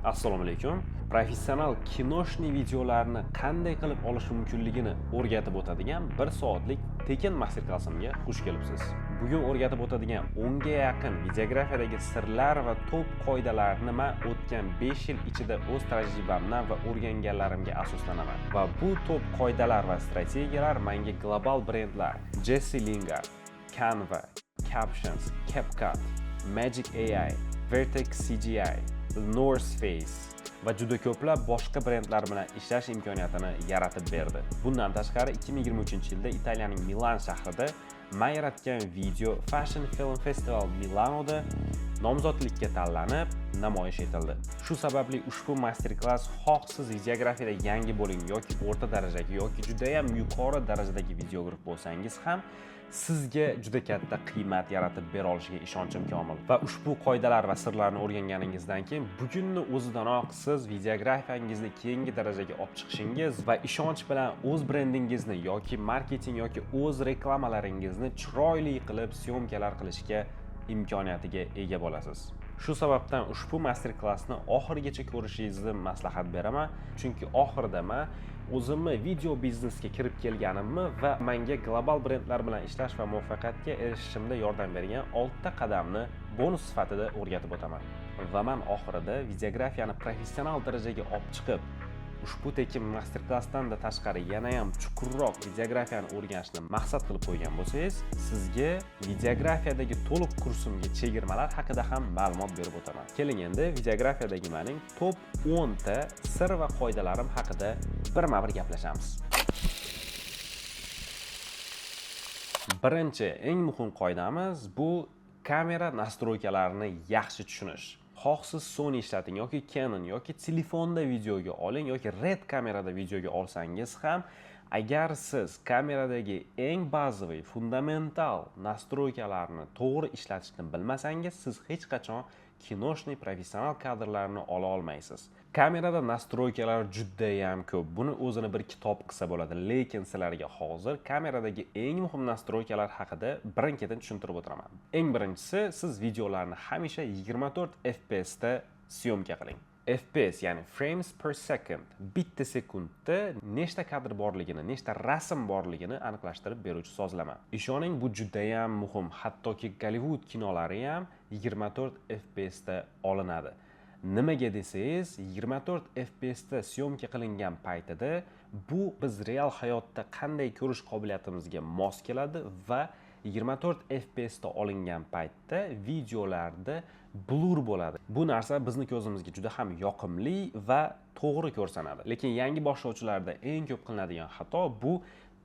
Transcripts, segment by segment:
Assalomu alaykum. Professional kinoshniy videolarni qanday qilib olish mumkinligini o'rgatib o'tadigan 1 soatlik tekin master-klassimga xush kelibsiz. Bugun o'rgatib o'tadigan 10 ga yaqin videografiyadagi sirlar va top qoidalarni men o'tgan 5 yil ichida o'z tajribamdan va o'rganganlarimga asoslanaman. Va bu top qoidalar va strategiyalar menga global brendlar Jesse Lingard, Canva, Captions, CapCut, Magic AI, Vertex CGI, North Face va juda ko'plab boshqa brendlar bilan ishlash imkoniyatini yaratib berdi. Bundan tashqari 2023-yilda Italiyaning Milan shahrida men yaratgan video Fashion Film Festival Milanoda nomzodlikka tanlanib namoyish etildi. Shu sababli ushbu master-klass xoh siz videografiyada yangi bo'ling yoki o'rta darajadagi yoki juda ham yuqori darajadagi videograf bo'lsangiz ham sizga juda katta qiymat yaratib bera olishiga ishonchim komil. Va ushbu qoidalar va sirlarni o'rganganingizdan keyin bugunning o'zidanoq siz videografiyangizni keyingi darajaga olib chiqishingiz va ishonch bilan o'z brendingizni yoki marketing yoki o'z reklamalaringizni chiroyli qilib syomkalar qilishga imkoniyatiga ega bo'lasiz. Shu sababdan ushbu master-klassni oxirigacha ko'rishingizni maslahat beraman, chunki oxirida men o'zimni video biznesga kirib kelganimni va menga global brendlar bilan ishlash va muvaffaqiyatga erishishimda yordam bergan 6 ta qadamni bonus sifatida o'rgatib o'taman. Va men oxirida videografiyani professional darajaga olib chiqib, ushbu tekin master-klassdan da tashqari yana ham chuqurroq videografiyani o'rganishni maqsad qilib qo'ygan bo'lsangiz, sizga videografiyadagi to'liq kursimga chegirmalar haqida ham ma'lumot berib o'taman. Keling endi videografiyadagi mening top 10 ta sir va qoidalarim haqida birma-bir gaplashamiz. Birinchi eng muhim qoidamiz bu kamera nastroykalarini yaxshi tushunish. Xoh siz Sony ishlating yoki Canon yoki telefonda videoga oling yoki Red kamerada videoga olsangiz ham agar siz kameradagi eng bazaviy fundamental nastroykalarni to'g'ri ishlatishni bilmasangiz, siz hech qachon kinoshniy professional kadrlarni ola olmaysiz. Kamerada nastroykalar juda ham ko'p. Buni o'zini bir kitob qilsa bo'ladi, lekin sizlarga hozir kameradagi eng muhim nastroykalar haqida birin-ketin tushuntirib o'tiraman. Eng birinchisi, siz videolarni hamisha 24 fps da syomka qiling. FPS ya'ni frames per second bitta sekundda nechta kadr borligini, nechta rasm borligini aniqlashtirib beruvchi sozlama. Ishoning, bu juda ham muhim. Hattoki Gollywood kinolari ham 24 fps da olinadi. Nimaga desangiz, 24 fps da syomka qilingan paytida bu biz real hayotda qanday ko'rish qobiliyatimizga mos keladi va 24 fps da olingan paytda videolarda blur bo'ladi. Bu narsa bizning ko'zimizga juda ham yoqimli va to'g'ri ko'rsanadi. Lekin yangi boshlovchilarda eng ko'p qilinadigan xato bu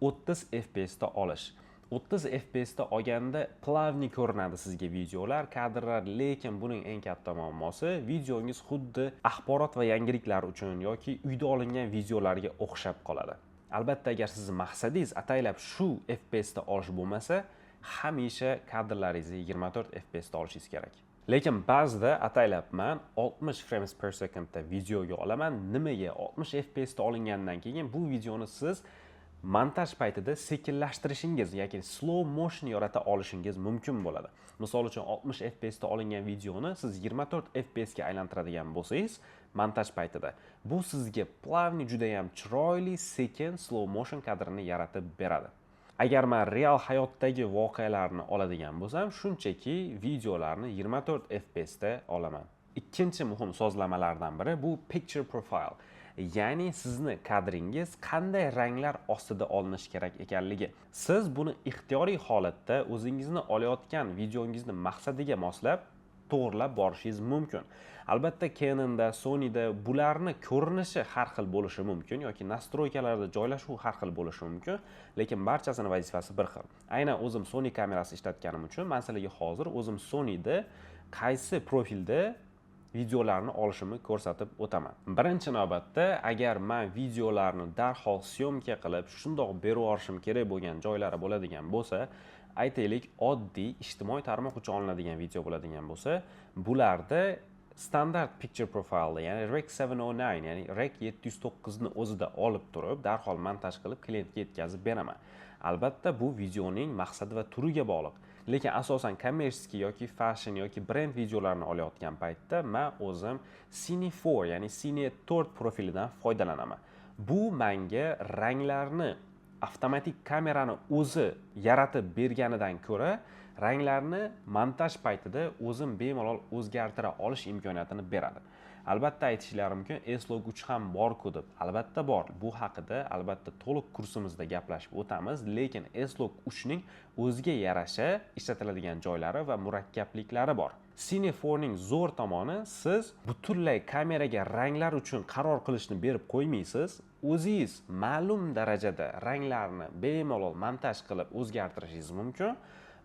30 fps da olish. 30 fps da olganda plavni ko'rinadi sizga videolar, kadrlar, lekin buning eng katta muammosi videongiz xuddi axborot va yangiliklar uchun yoki uyda olingan videolarga o'xshab qoladi. Albatta, agar sizning maqsadingiz ataylab shu fps da olish bo'lmasa, hamisha kadrlaringizni 24 fps da olishingiz kerak. Lekin ba'zida ataylab men 60 frames per second da videoga olaman. Nimaga? 60 fps da olingandan keyin bu videoni siz montaj paytida sekinlashtirishingiz yoki slow motion yarata olishingiz mumkin bo'ladi. Misol uchun 60 fps da olingan videoni siz 24 fps ga aylantiradigan bo'lsangiz, montaj paytida bu sizga plavni juda ham chiroyli, sekin slow motion kadrini yaratib beradi. Agar men real hayotdagi voqealarni oladigan bo'lsam, shunchaki videolarni 24 fps da olaman. Ikkinchi muhim sozlamalardan biri bu picture profile. Ya'ni sizni kadringiz qanday ranglar ostida olinishi kerak ekanligi. Siz buni ixtiyoriy holatda o'zingizni olayotgan videongizni maqsadiga moslab to'g'rilab borishingiz mumkin. Albatta, Canonda, Sonyda bularni ko'rinishi har xil bo'lishi mumkin yoki nastroykalarda joylashuvi har xil bo'lishi mumkin, lekin barchasining vazifasi bir xil. Aynan o'zim Sony kamerasi ishlatganim uchun men sizlarga hozir o'zim Sonyda qaysi profilda videolarni olishimni ko'rsatib o'taman. Birinchi navbatda, agar men videolarni darhol syomka qilib, shundoq berib yuborishim kerak bo'lgan joylari bo'ladigan bo'lsa, aytaylik, oddiy ijtimoiy tarmoq uchun olinadigan video bo'ladigan bo'lsa, bularda standart picture profile, ya'ni Rec 709, ya'ni Rec 709 ni o'zida olib turib, darhol montaj qilib klientga yetkazib beraman. Albatta, bu videoning maqsadi va turiga bog'liq. Lekin asosan kommersiya yoki fashion yoki brend videolarini olayotgan paytda men o'zim Cine 4, ya'ni Cine 4 profilidan foydalanaman. Bu menga ranglarni avtomatik kamerani o'zi yaratib berganidan ko'ra, ranglarni montaj paytida o'zim bemalol o'zgartira olish imkoniyatini beradi. Albatta aytishlarim mumkin, S-Log 3 ham bor-ku deb. Albatta bor. Bu haqida albatta to'liq kursimizda gaplashib o'tamiz, lekin S-Log 3 ning o'ziga yarasha ishlatiladigan joylari va murakkabliklari bor. Cine 4 ning zo'r tomoni, siz butunlay kameraga ranglar uchun qaror qilishni berib qo'ymaysiz. O'zingiz ma'lum darajada ranglarni bemalol montaj qilib o'zgartirishingiz mumkin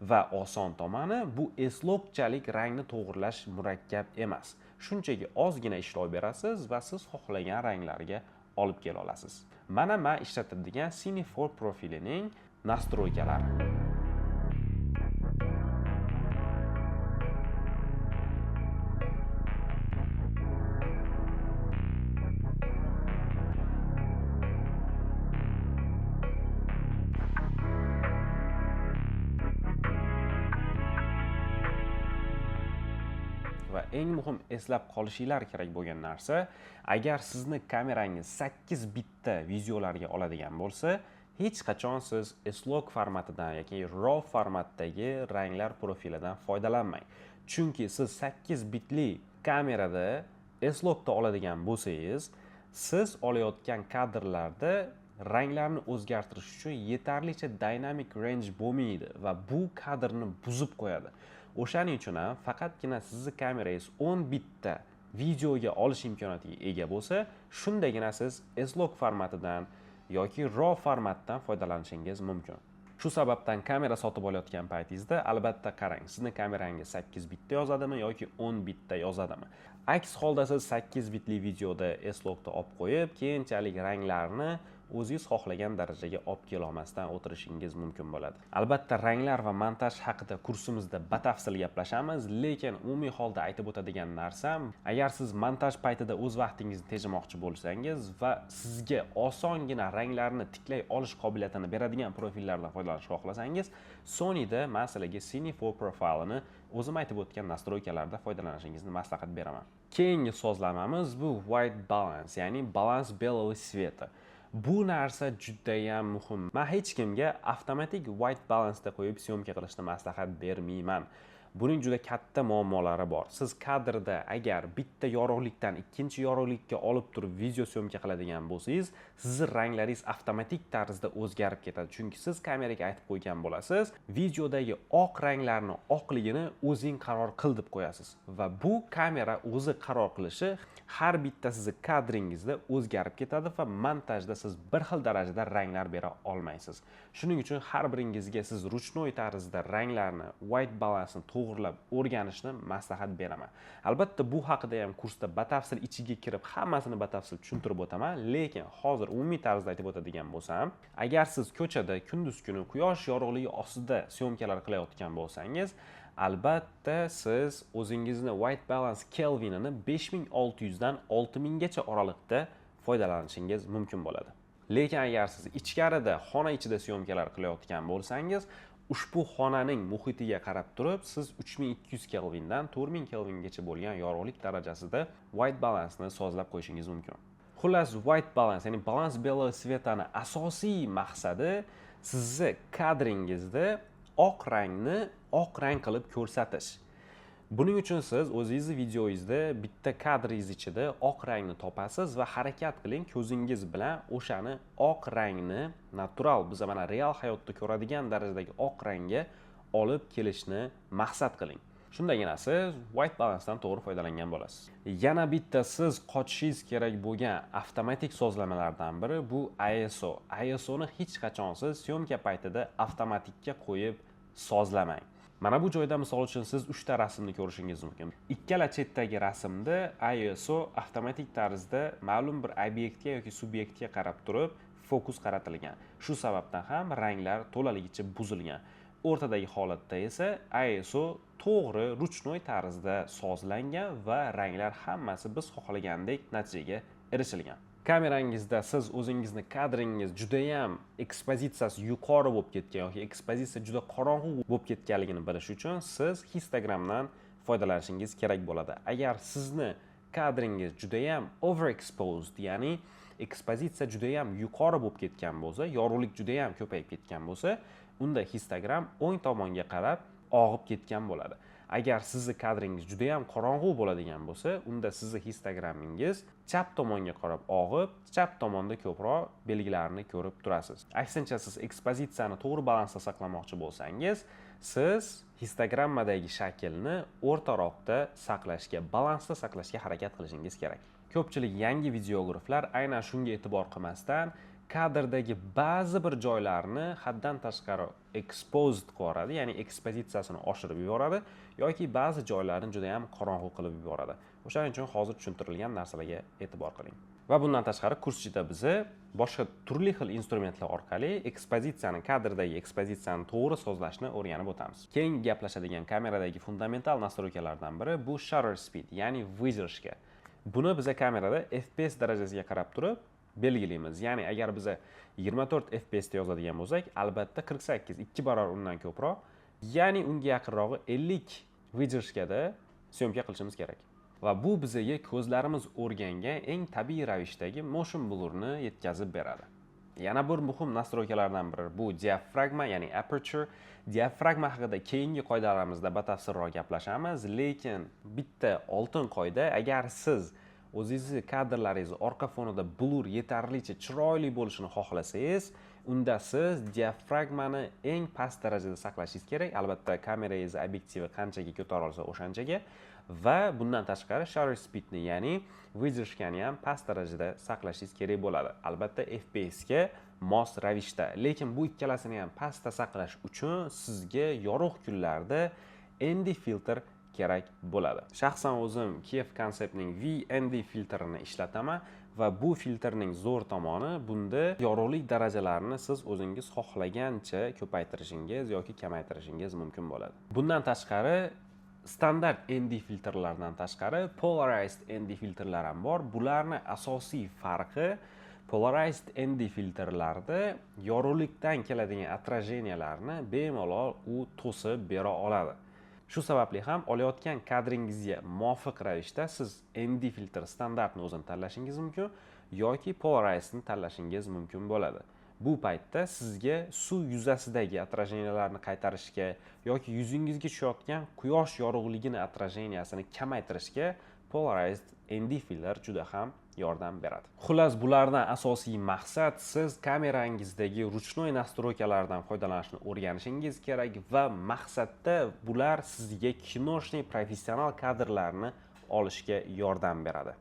va oson tomoni, bu S-Logchalik rangni to'g'irlash murakkab emas. Shunchaki ozgina ishlov berasiz va siz xohlagan ranglarga olib kela olasiz. Mana men ishlatadigan Cine 4 profilining nastroykalari. Va eng muhim eslab qolishinglar kerak bo'lgan narsa, agar sizni kamerangiz 8 bitda videolarga oladigan bo'lsa, hech qachon siz S-Log formatidan yoki RAW formatdagi ranglar profilidan foydalanmang. Chunki siz 8 bitli kamerada S-Logda oladigan bo'lsangiz, siz olayotgan kadrlarda ranglarni o'zgartirish uchun yetarlicha dynamic range bo'lmaydi va bu kadrni buzib qo'yadi. O'shaning uchun ham faqatgina sizning kamerangiz 10 bitda videoga olish imkoniyatiga ega bo'lsa, shundagina siz S-Log formatidan yoki RAW formatdan foydalanishingiz mumkin. Shu sababdan kamera sotib olayotgan paytingizda albatta qarang, sizning kamerangiz 8 bitda yozadimi yoki 10 bitda yozadimi. Aks holda siz 8 bitli videoda S-Logda olib qo'yib, keyinchalik ranglarni o'zingiz xohlagan darajaga olib kela olmasdan o'tirishingiz mumkin bo'ladi. Albatta ranglar va montaj haqida kursimizda batafsil gaplashamiz, lekin umumiy holda aytib o'tadigan narsam, agar siz montaj paytida o'z vaqtingizni tejamoqchi bo'lsangiz va sizga osongina ranglarni tiklay olish qobiliyatini beradigan profillardan foydalanishni xohlasangiz, Sonyda masalaga Cine 4 profilini o'zim aytib o'tgan nastroykalarda foydalanishingizni maslahat beraman. Keyingi so'zlamamiz bu white balance, ya'ni balans белого света. Bu narsa juda ham muhim. Men hech kimga avtomatik white balance da qo'yib syomka qilishni maslahat bermayman. Buning juda katta muammolari bor. Siz kadrda agar bitta yorug'likdan ikkinchi yorug'likka olib turib video syomka qiladigan bo'lsangiz, sizning ranglaringiz avtomatik tarzda o'zgarib ketadi. Chunki siz kameraga aytib qo'ygan bo'lasiz, videodagi oq ranglarni oqligini o'zing qaror qil deb qo'yasiz va bu kamera o'zi qaror qilishi har bitta sizning kadringizda o'zgarib ketadi va montajda siz bir xil darajada ranglar bera olmaysiz. Shuning uchun har biringizga siz ruchnoy tarzda ranglarni, white balance'ni to'g'rilab o'rganishni maslahat beraman. Albatta bu haqida ham kursda batafsil ichiga kirib hammasini batafsil tushuntirib o'taman, lekin hozir umumiy tarzda aytib o'tadigan bo'lsam, agar siz ko'chada kunduz kuni quyosh yorug'ligi ostida syomkalar qilayotgan bo'lsangiz, albatta siz o'zingizni white balance kelvinini 5600 dan 6000 gacha oraliqda foydalanishingiz mumkin bo'ladi. Lekin agar siz ichkarida, xona ichida syomkalar qilayotgan bo'lsangiz, ushbu xonaning muhitiga qarab turib, siz 3200 kelvindan 4000 kelvingacha bo'lgan yorug'lik darajasida white balance'ni sozlab qo'yishingiz mumkin. Xullas, white balance, ya'ni balans белого светani asosiy maqsadi sizni kadringizda oq rangni oq rang qilib ko'rsatish. Buning uchun siz o'zingizni videoyingizda bitta kadringiz ichida oq rangni topasiz va harakat qiling, ko'zingiz bilan o'shani oq rangni natural, biz mana real hayotda ko'radigan darajadagi oq rangga olib kelishni maqsad qiling. Shundagina siz white balance'dan to'g'ri foydalangan bo'lasiz. Yana bitta siz qochishingiz kerak bo'lgan avtomatik sozlamalardan biri bu ISO. ISOni hech qachon siz syomka paytida avtomatikka qo'yib sozlamang. Mana bu joyda misol uchun siz 3 ta rasmni ko'rishingiz mumkin. Ikkala chetdagi rasmda ISO avtomatik tarzda ma'lum bir obyektga yoki subyektga qarab turib fokus qaratilgan. Shu sababdan ham ranglar to'laligicha buzilgan. o'rtadagi holatda esa ISO to'g'ri ruchnoy tarzda sozlangan va ranglar hammasi biz xohlagandek natijaga erishilgan. Kamerangizda siz o'zingizni kadringiz juda ham ekspozitsiyasi yuqori bo'lib ketgan yoki ekspozitsiya juda qorong'u bo'lib ketganligini bilish uchun siz histogramdan foydalanishingiz kerak bo'ladi. Agar sizni kadringiz juda ham overexposed, ya'ni ekspozitsiya juda ham yuqori bo'lib ketgan bo'lsa, yorug'lik juda ham ko'payib ketgan bo'lsa, unda histogram o'ng tomonga qarab og'ib ketgan bo'ladi. Agar sizni kadringiz juda ham qorong'u bo'ladigan bo'lsa, unda sizni histogramingiz chap tomonga qarab og'ib, chap tomonda ko'proq belgilarni ko'rib turasiz. Aksincha siz ekspozitsiyani to'g'ri balansda saqlamoqchi bo'lsangiz, siz histogrammadagi shaklni o'rtaroqda saqlashga, balansda saqlashga harakat qilishingiz kerak. Ko'pchilik yangi videograflar aynan shunga e'tibor qilmasdan kadrdagi ba'zi bir joylarni haddan tashqari exposed qilib yuboradi, ya'ni ekspozitsiyasini oshirib yuboradi yoki ba'zi joylarni juda ham qorong'u qilib yuboradi. O'shaning uchun hozir tushuntirilgan narsalarga e'tibor qiling. Va bundan tashqari kursda biz boshqa turli xil instrumentlar orqali kadrdagi ekspozitsiyani to'g'ri sozlashni o'rganib o'tamiz. Keyingi gaplashadigan kameradagi fundamental nastroykalardan biri bu shutter speed, ya'ni выдержка. Buni biz kamerada FPS darajasiga qarab turib belgilaymiz. Ya'ni agar biz 24 FPS da yozadigan bo'lsak, albatta 48, 2 barobar undan ko'proq, ya'ni unga yaqinrog'i 50 выдержкада syomka qilishimiz kerak. Va bu bizga ko'zlarimiz o'rgangan eng tabiiy ravishdagi motion blurni yetkazib beradi. Yana bir muhim nastroykalardan biri bu diafragma, ya'ni aperture. Diafragma haqida keyingi qoidalarimizda batafsilroq gaplashamiz, lekin bitta oltin qoida: agar siz o'zingizni kadrlaringiz orqa fonida blur yetarlicha chiroyli bo'lishini xohlasangiz, unda siz diafragmani eng past darajada saqlashingiz kerak. Albatta, kamerangiz obyektivi qanchaga ko'tara olsa o'shanchaga va bundan tashqari shutter speedni, ya'ni выдержкani ham past darajada saqlashingiz kerak bo'ladi. Albatta, FPS ga mos ravishda. Lekin bu ikkalasini ham pastda saqlash uchun sizga yorug' kunlarda ND filtr kerak bo'ladi. Shaxsan o'zim Kiev Concept'ning VND filtrini ishlataman va bu filtrning zo'r tomoni bunda yorug'lik darajalarini siz o'zingiz xohlagancha ko'paytirishingiz yoki kamaytirishingiz mumkin bo'ladi. Bundan tashqari standart ND filtrlardan tashqari polarized ND filtrlar ham bor. Bularning asosiy farqi polarized ND filtrlarda yorug'likdan keladigan отраженияларni bemalol u to'sib bera oladi. Shu sababli ham olayotgan kadringizga muvofiq ravishda siz ND filtr standartni o'zini tanlashingiz mumkin yoki polarizedni tanlashingiz mumkin bo'ladi. Bu paytda sizga suv yuzasidagi отраженияларni qaytarishga yoki yuzingizga tushayotgan quyosh yorug'ligini отражениясini kamaytirishga polarized ND filtr juda ham yordam beradi. Xullas, bulardan asosiy maqsad siz kamerangizdagi ruchnoy nastroykalardan foydalanishni o'rganishingiz kerak va maqsadda bular sizga kinoshniy professional kadrlarni olishga yordam beradi.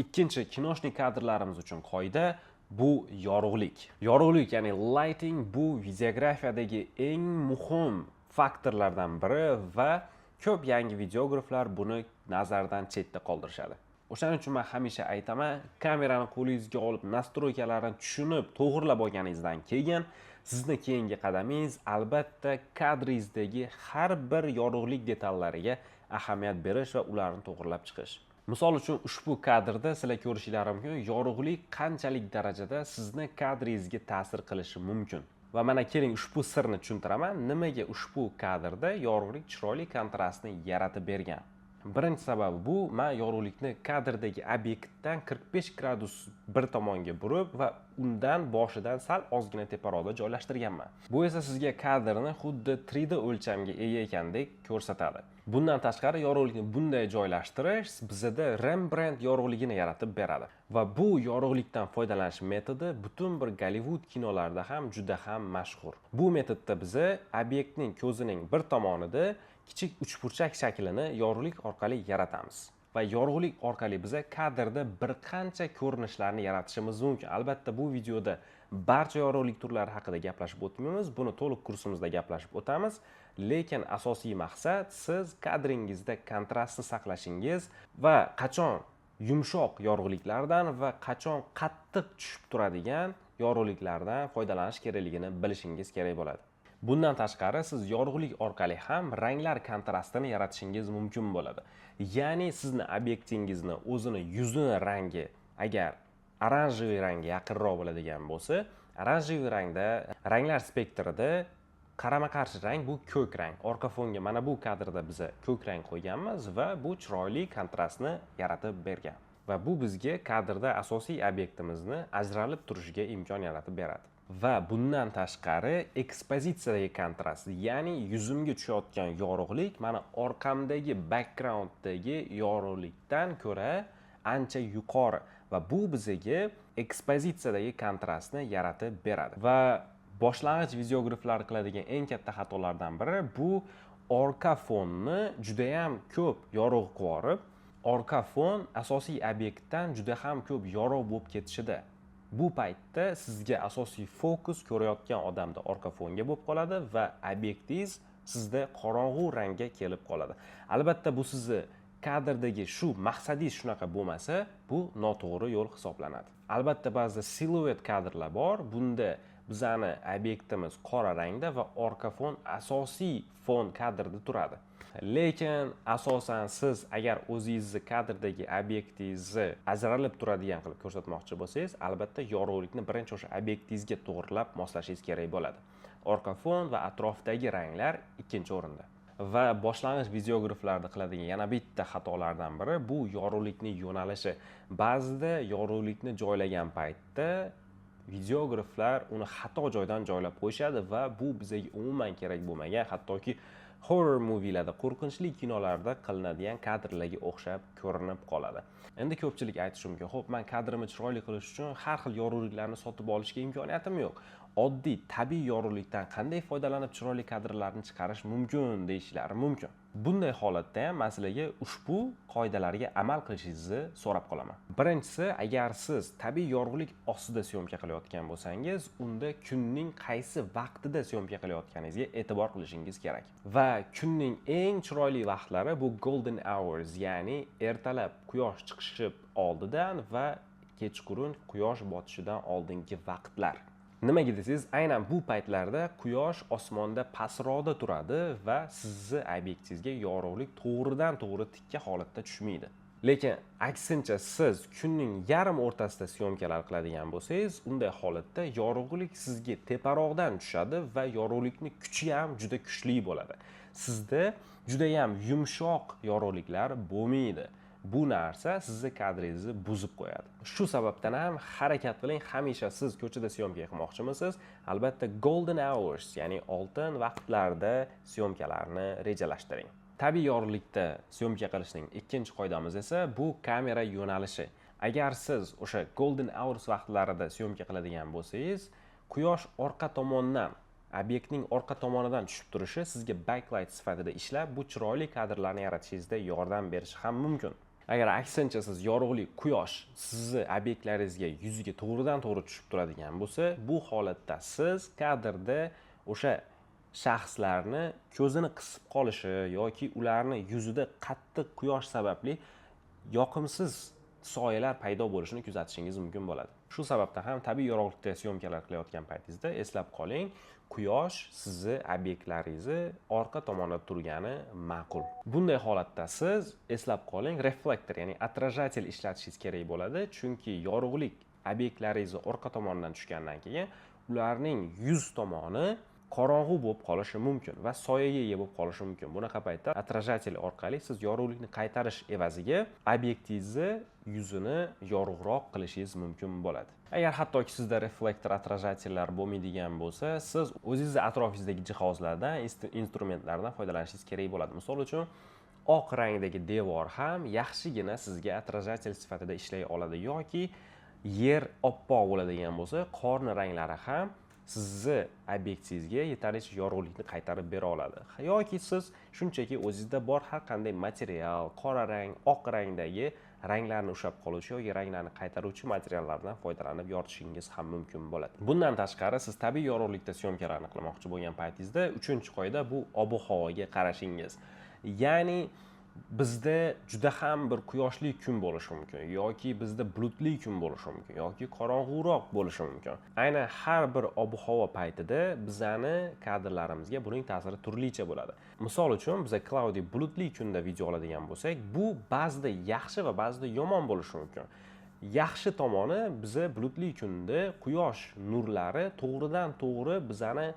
Ikkinchi kinoshniy kadrlarimiz uchun qoida bu yorug'lik. Yorug'lik, ya'ni lighting bu videografiyadagi eng muhim faktorlardan biri va ko'p yangi videograflar buni nazardan chetda qoldirishadi. O'shaning uchun men hamisha aytaman, kamerani qo'lingizga olib, nastroykalarni tushunib, to'g'rilab olganingizdan keyin sizni keyingi qadamingiz albatta kadringizdagi har bir yorug'lik detallariga ahamiyat berish va ularni to'g'rilab chiqish. Misol uchun ushbu kadrda sizlar ko'rishingiz mumkin, yorug'lik qanchalik darajada sizni kadringizga ta'sir qilishi mumkin. Va mana keling ushbu sirni tushuntiraman, nimaga ushbu kadrda yorug'lik chiroyli kontrastni yaratib bergan. Birinchi sababi bu, men yorug'likni kadrdagi obyektdan 45 gradus bir tomonga burib va undan boshidan sal ozgina teparoqda joylashtirganman. Bu esa sizga kadrni xuddi 3D o'lchamga ega ekandek ko'rsatadi. Bundan tashqari yorug'likni bunday joylashtirish bizda Rembrandt yorug'ligini yaratib beradi. Va bu yorug'likdan foydalanish metodi butun bir Gollivud kinolarida ham juda ham mashhur. Bu metodda biz obyektning ko'zining bir tomonida kichik uchburchak shaklini yorug'lik orqali yaratamiz. Va yorug'lik orqali biz kadrda bir qancha ko'rinishlarni yaratishimiz mumkin. Albatta bu videoda barcha yorug'lik turlari haqida gaplashib o'tmaymiz. Buni to'liq kursimizda gaplashib o'tamiz. Lekin asosiy maqsad siz kadringizda kontrastni saqlashingiz va qachon yumshoq yorug'liklardan va qachon qattiq tushib turadigan yorug'liklardan foydalanish kerakligini bilishingiz kerak bo'ladi. Bundan tashqari siz yorug'lik orqali ham ranglar kontrastini yaratishingiz mumkin bo'ladi. Ya'ni sizni obyektingizni o'zini yuzini rangi agar oranjiy rangga yaqinroq bo'ladigan bo'lsa, oranjiy rangda ranglar spektrida qarama-qarshi rang bu ko'k rang. Orqa fonga mana bu kadrda biz ko'k rang qo'yganmiz va bu chiroyli kontrastni yaratib bergan. Va bu bizga kadrda asosiy obyektimizni ajralib turishiga imkon yaratib beradi. Va bundan tashqari ekspozitsiyadagi kontrast, ya'ni yuzimga tushayotgan yorug'lik mana orqamdagi backgrounddagi yorug'likdan ko'ra ancha yuqori va bu bizga ekspozitsiyadagi kontrastni yaratib beradi. Va boshlang'ich videograflar qiladigan eng katta xatolardan biri bu orqa fonni juda ham ko'p yorug' qilib yuborib, orqa fon asosiy obyektdan juda ham ko'p yorug' bo'lib ketishida. Bu paytda sizga asosiy fokus ko'rayotgan odamda orqa fonga bo'lib qoladi va obyektingiz sizda qorong'u rangga kelib qoladi. Albatta bu sizni kadrdagi shu maqsadingiz shunaqa bo'lmasa, bu noto'g'ri yo'l hisoblanadi. Albatta ba'zi siluet kadrlar bor. Bunda bizani obyektimiz qora rangda va orqa fon asosiy fon kadrda turadi. Lekin asosan siz agar o'zingizni kadrdagi obyektingizni ajralib turadigan qilib ko'rsatmoqchi bo'lsangiz, albatta yorug'likni birinchi o'sha obyektingizga to'g'rilab moslashingiz kerak bo'ladi. Orqa fon va atrofdagi ranglar ikkinchi o'rinda. Va boshlang'ich videograflarda qiladigan yana bitta xatolardan biri bu yorug'likning yo'nalishi. Ba'zida yorug'likni joylagan paytda videograflar uni xato joydan joylab qo'yishadi va bu bizga umuman kerak bo'lmagan, hattoki horror movielarda, qo'rqinchli kinolarda qilinadigan kadrlarga o'xshab ko'rinib qoladi. Endi ko'pchilik aytishi mumkin, "Xo'p, men kadrimni chiroyli qilish uchun har xil yorug'liklarni sotib olishga imkoniyatim yo'q. Oddiy tabiiy yorug'likdan qanday foydalanib chiroyli kadrlarni chiqarish mumkin?" deyishlari mumkin. Bunday holatda ham men sizlarga ushbu qoidalarga amal qilishingizni so'rab qolaman. Birinchisi, agar siz tabiiy yorug'lik ostida syomka qilayotgan bo'lsangiz, unda kunning qaysi vaqtida syomka qilayotganingizga e'tibor qilishingiz kerak. Va kunning eng chiroyli vaqtlari bu golden hours, ya'ni ertalab quyosh chiqishi oldidan va kechqurun quyosh botishidan oldingi vaqtlar. Nimaga desangiz, aynan bu paytlarda quyosh osmonda pastroqda turadi va sizni obyektingizga yorug'lik to'g'ridan-to'g'ri tikka holatda tushmaydi. Lekin aksincha siz kunning yarim o'rtasida syomkalar qiladigan bo'lsangiz, unday holatda yorug'lik sizga teparoqdan tushadi va yorug'likning kuchi ham juda kuchli bo'ladi. Sizda juda ham yumshoq yorug'liklar bo'lmaydi. Bu narsa sizni kadringizni buzib qo'yadi. Shu sababdan ham harakat qiling, hamisha siz ko'chada syomka qilmoqchimisiz, albatta golden hours, ya'ni oltin vaqtlarda syomkalarni rejalashtiring. Tabiiy yorug'likda syomka qilishning ikkinchi qoidamiz esa bu kamera yo'nalishi. Agar siz o'sha golden hours vaqtlarida syomka qiladigan bo'lsangiz, quyosh orqa tomondan obyektning orqa tomonidan tushib turishi sizga backlight sifatida ishlab, bu chiroyli kadrlarni yaratishingizda yordam berishi ham mumkin. Agar aksincha siz yorug'lik quyosh sizni obyektlaringizga yuziga to'g'ridan-to'g'ri tushib turadigan bo'lsa, bu holatda siz kadrda o'sha shaxslarni ko'zini qisib qolishi yoki ularni yuzida qattiq quyosh sababli yoqimsiz soyalar paydo bo'lishini kuzatishingiz mumkin bo'ladi. Shu sababdan ham tabiiy yorug'likda syomkalar qilayotgan paytingizda eslab qoling, quyosh sizni obyektlaringizni orqa tomonda turgani ma'qul. Bunday holatda siz eslab qoling, reflektor, ya'ni отражатель ishlatishingiz kerak bo'ladi, chunki yorug'lik obyektlaringizni orqa tomonidan tushgandan keyin ularning yuz tomoni qorong'u bo'lib qolishi mumkin va soyaga ega bo'lib qolishi mumkin. Bunaqa paytda отражатель orqali siz yorug'likni qaytarish evaziga obyektingizni yuzini yorug'roq qilishingiz mumkin bo'ladi. Agar hattoki sizda reflektor отражательlar bo'lmaydigan bo'lsa, siz o'zingizni atrofingizdagi jihozlardan, instrumentlardan foydalanishingiz kerak bo'ladi. Misol uchun, oq rangdagi devor ham yaxshigina sizga отражатель sifatida ishlay oladi yoki yer oppoq bo'ladigan bo'lsa, qorni ranglari ham sizni obyektingizga yetarlicha yorug'likni qaytarib bera oladi. Yoki siz shunchaki o'zingizda bor har qanday material, qora rang, oq rangdagi ranglarni ushlab qoluvchi yoki ranglarni qaytaruvchi materiallardan foydalanib yoritishingiz ham mumkin bo'ladi. Bundan tashqari, siz tabiiy yorug'likda syomkalarni qilmoqchi bo'lgan paytingizda 3-qoida bu ob-havoga qarashingiz. Ya'ni bizda juda ham bir quyoshli kun bo'lishi mumkin yoki bizda bulutli kun bo'lishi mumkin yoki qorong'uroq bo'lishi mumkin. Aynan har bir ob-havo paytida bizani kadrlarimizga buning ta'siri turlicha bo'ladi. Misol uchun, biz cloudy bulutli kunda video oladigan bo'lsak, bu ba'zida yaxshi va ba'zida yomon bo'lishi mumkin. Yaxshi tomoni, biza bulutli kunda quyosh nurlari to'g'ridan to'g'ri bizani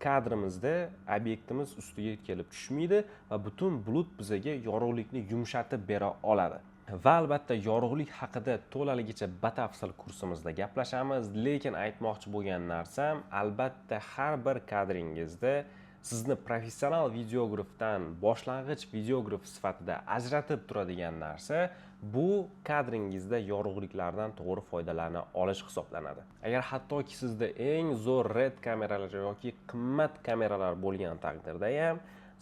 kadrimizda obyektimiz ustiga kelib tushmaydi va butun bulut bizaga yorug'likni yumshatib bera oladi. Va albatta yorug'lik haqida to'laligicha batafsil kursimizda gaplashamiz, lekin aytmoqchi bo'lgan narsam, albatta har bir kadringizda sizni professional videografdan boshlang'ich videograf sifatida ajratib turadigan narsa bu kadringizda yorug'liklardan to'g'ri foydalana olish hisoblanadi. Agar hattoki sizda eng zo'r red kameralar yoki qimmat kameralar bo'lgan taqdirda ham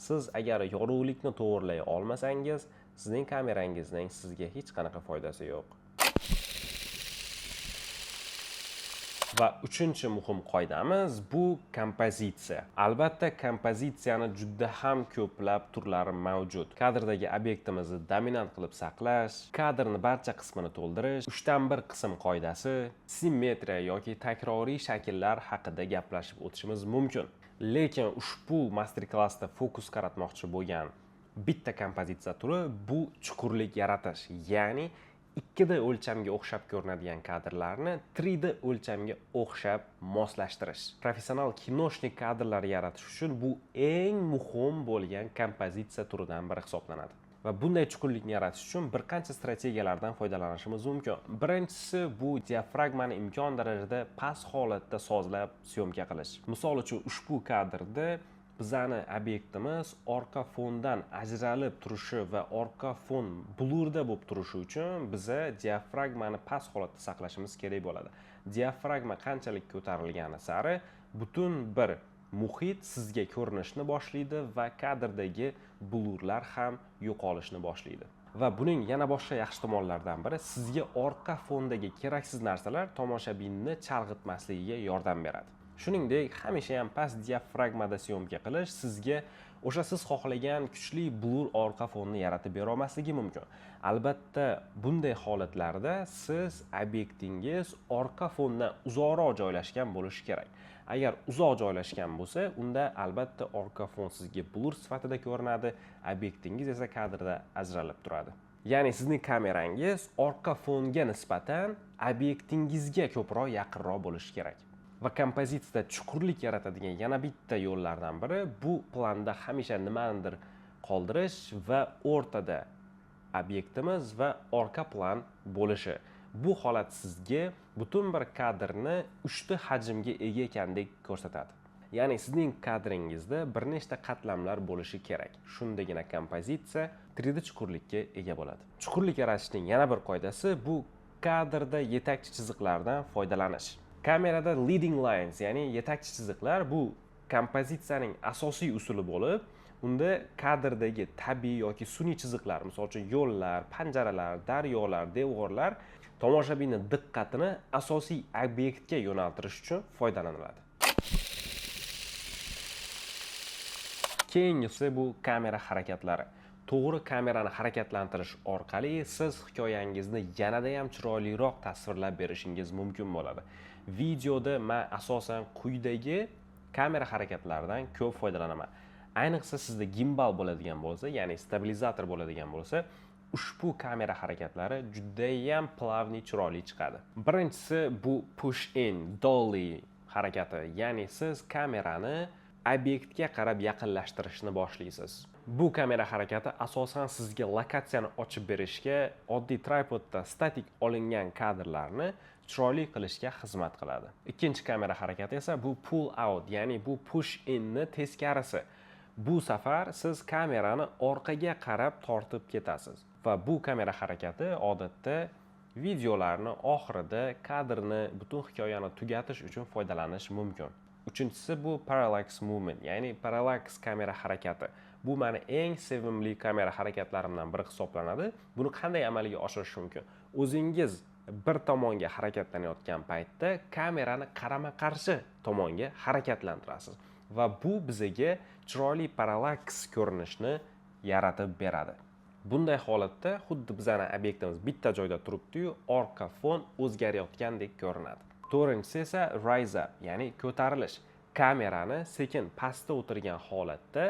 siz agar yorug'likni to'g'rilay olmasangiz, sizning kamerangizning sizga hech qanaqa foydasi yo'q. Va uchinchi muhim qoidamiz bu kompozitsiya. Albatta kompozitsiyani juda ham ko'plab turlari mavjud. Kadrdagi obyektimizni dominant qilib saqlash, kadrning barcha qismini to'ldirish, 3dan 1 qism qoidasi, simmetriya yoki takroriy shakllar haqida gaplashib o'tishimiz mumkin. Lekin ushbu master klassda fokus qaratmoqchi bo'lgan bitta kompozitsiya turi bu chuqurlik yaratish, ya'ni 2D o'lchamga o'xshab ko'rinadigan kadrlarni 3D o'lchamga o'xshab moslashtirish. Professional kinoshnik kadrlar yaratish uchun bu eng muhim bo'lgan kompozitsiya turidan biri hisoblanadi. Va bunday chuqurlikni yaratish uchun bir qancha strategiyalardan foydalanishimiz mumkin. Birinchisi bu diafragmani imkon darajada past holatda sozlab syomka qilish. Misol uchun ushbu kadrda bizani obyektimiz orqa fondan ajralib turishi va orqa fon blurda bo'lib turishi uchun biza diafragmani past holatda saqlashimiz kerak bo'ladi. Diafragma qanchalik ko'tarilgani sari butun bir muhit sizga ko'rinishni boshlaydi va kadrdagi blurlar ham yo'qolishni boshlaydi. Va buning yana boshqa yaxshi tomonlaridan biri sizga orqa fondagi keraksiz narsalar tomoshabinni chalg'itmasligiga yordam beradi. Shuningdek, hamisha ham past diafragmada syomka qilish sizga o'sha siz xohlagan kuchli blur orqa fonni yaratib bera olmasligi mumkin. Albatta, bunday holatlarda siz obyektingiz orqa fondan uzoqroq joylashgan bo'lishi kerak. Agar uzoq joylashgan bo'lsa, unda albatta orqa fon sizga blur sifatida ko'rinadi, obyektingiz esa kadrda ajralib turadi. Ya'ni sizning kamerangiz orqa fonga nisbatan obyektingizga ko'proq yaqinroq bo'lishi kerak. Va kompozitsiyada chuqurlik yaratadigan yana bitta yo'llardan biri bu planda hamisha nimanidir qoldirish va o'rtada obyektimiz va orqa plan bo'lishi. Bu holat sizga butun bir kadrni 3 ta hajmga ega ekandek ko'rsatadi. Ya'ni sizning kadringizda bir nechta qatlamlar bo'lishi kerak. Shundagina kompozitsiya 3D chuqurlikka ega bo'ladi. Chuqurlik yaratishning yana bir qoidasi bu kadrda yetakchi chiziqlardan foydalanish. Kamerada leading lines, ya'ni yetakchi chiziqlar bu kompozitsiyaning asosiy usuli bo'lib, unda kadrdagi tabiiy yoki sun'iy chiziqlar, misol uchun yo'llar, panjaralar, daryolar, devorlar tomoshabinning diqqatini asosiy obyektga yo'naltirish uchun foydalaniladi. Keyingisi bu kamera harakatlari. To'g'ri kamerani harakatlantirish orqali siz hikoyangizni yanada ham chiroyliroq tasvirlab berishingiz mumkin bo'ladi. Videoda men asosan quyidagi kamera harakatlaridan ko'p foydalanaman. Ayniqsa sizda gimbal bo'ladigan bo'lsa, ya'ni stabilizator bo'ladigan bo'lsa, ushbu kamera harakatlari juda ham plavniy, chiroyli chiqadi. Birinchisi bu push in dolly harakati, ya'ni siz kamerani obyektga qarab yaqinlashtirishni boshlaysiz. Bu kamera harakati asosan sizga lokatsiyani ochib berishga, oddiy tripodda statik olingan kadrlarni chiroyli qilishga xizmat qiladi. Ikkinchi kamera harakati esa bu pull out, ya'ni bu push inni teskarisi. Bu safar siz kamerani orqaga qarab tortib ketasiz. Va bu kamera harakati odatda videolarni oxirida kadrni, butun hikoyani tugatish uchun foydalanish mumkin. Uchinchisi bu parallax movement, ya'ni parallax kamera harakati. Bu meni eng sevimli kamera harakatlarimdan biri hisoblanadi. Buni qanday amalga oshirish mumkin? O'zingiz bir tomonga harakatlanayotgan paytda kamerani qarama-qarshi tomonga harakatlantirasiz va bu bizga chiroyli parallax ko'rinishni yaratib beradi. Bunday holatda xuddi bizning obyektimiz bitta joyda turibdi-yu, orqa fon o'zgarayotgandek ko'rinadi. To'rtinchisi esa rise up, ya'ni ko'tarilish. Kamerani sekin pastda o'tirgan holatda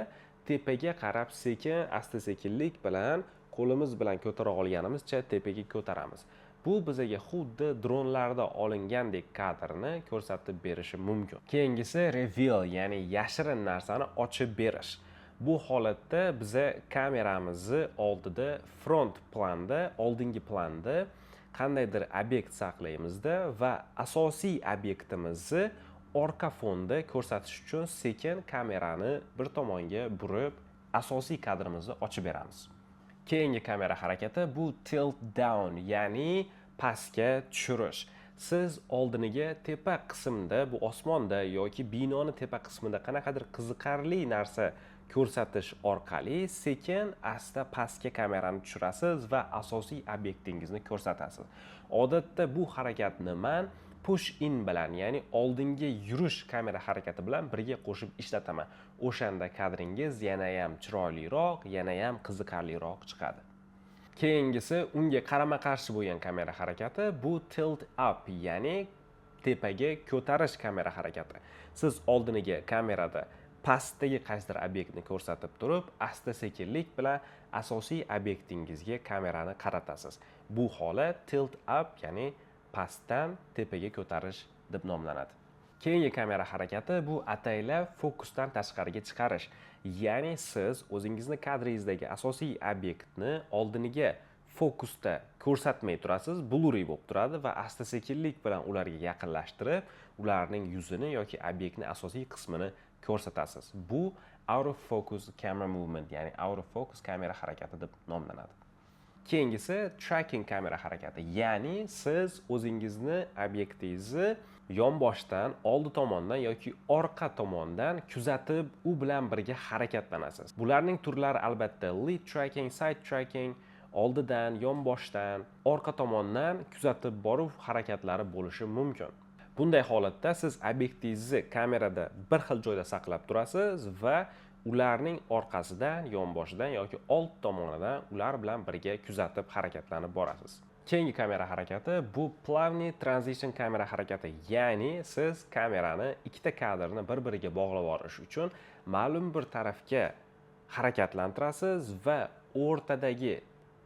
tepaga qarab sekin, asta-sekinlik bilan qo'limiz bilan ko'tara olganimizcha tepaga ko'taramiz. Bu bizga xuddi dronlarda olingandek kadrni ko'rsatib berishi mumkin. Keyingisi reveal, ya'ni yashirin narsani ochib berish. Bu holatda biza kameramizni oldida front planda, oldingi planda qandaydir obyekt saqlaymizda va asosiy obyektimizni orqa fonda ko'rsatish uchun sekin kamerani bir tomonga burib asosiy kadrimizni ochib beramiz. Keyingi kamera harakati bu tilt down, ya'ni pastga tushirish. Siz oldiniga tepa qismda, bu osmonda yoki binoni tepa qismida qanaqadir qiziqarli narsa ko'rsatish orqali sekin asta pastga kamerani tushirasiz va asosiy obyektingizni ko'rsatasiz. Odatda bu harakatni men push in bilan, ya'ni oldinga yurish kamera harakati bilan birga qo'shib ishlataman. O'shanda kadringiz yana ham chiroyliroq, yana ham qiziqarliroq chiqadi. Keyingisi unga qarama-qarshi bo'lgan kamera harakati bu tilt up, ya'ni tepaga ko'tarish kamera harakati. Siz oldiniga kamerada pastdagi qaysidir obyektni ko'rsatib turib, asta-sekinlik bilan asosiy obyektingizga kamerani qaratasiz. Bu holat tilt up, ya'ni pastdan tepaga ko'tarish deb nomlanadi. Keyingi kamera harakati bu ataylab fokusdan tashqariga chiqarish. Ya'ni siz o'zingizni kadringizdagi asosiy obyektni oldiniga fokusda ko'rsatmay turasiz, blurry bo'lib turadi va asta-sekinlik bilan ularga yaqinlashtirib, ularning yuzini yoki obyektning asosiy qismini ko'rsatasiz. Bu out of focus camera movement, ya'ni out of focus kamera harakati deb nomlanadi. Keyingisi tracking kamera harakati, ya'ni siz o'zingizni obyektingizni yonboshdan, oldi tomondan yoki orqa tomondan kuzatib, u bilan birga harakatlanasiz. Bularning turlari albatta lead tracking, side tracking, oldidan, yonboshdan, orqa tomondan kuzatib borib harakatlari bo'lishi mumkin. Bunday holatda siz obyektingizni kamerada bir xil joyda saqlab turasiz va ularning orqasidan, yonboshidan yoki old tomonidan ular bilan birga kuzatib harakatlanib borasiz. Keyingi kamera harakati bu plavniy transition kamera harakati, ya'ni siz kamerani ikkita kadrni bir-biriga bog'lab olish uchun ma'lum bir tarafga harakatlantirasiz va o'rtadagi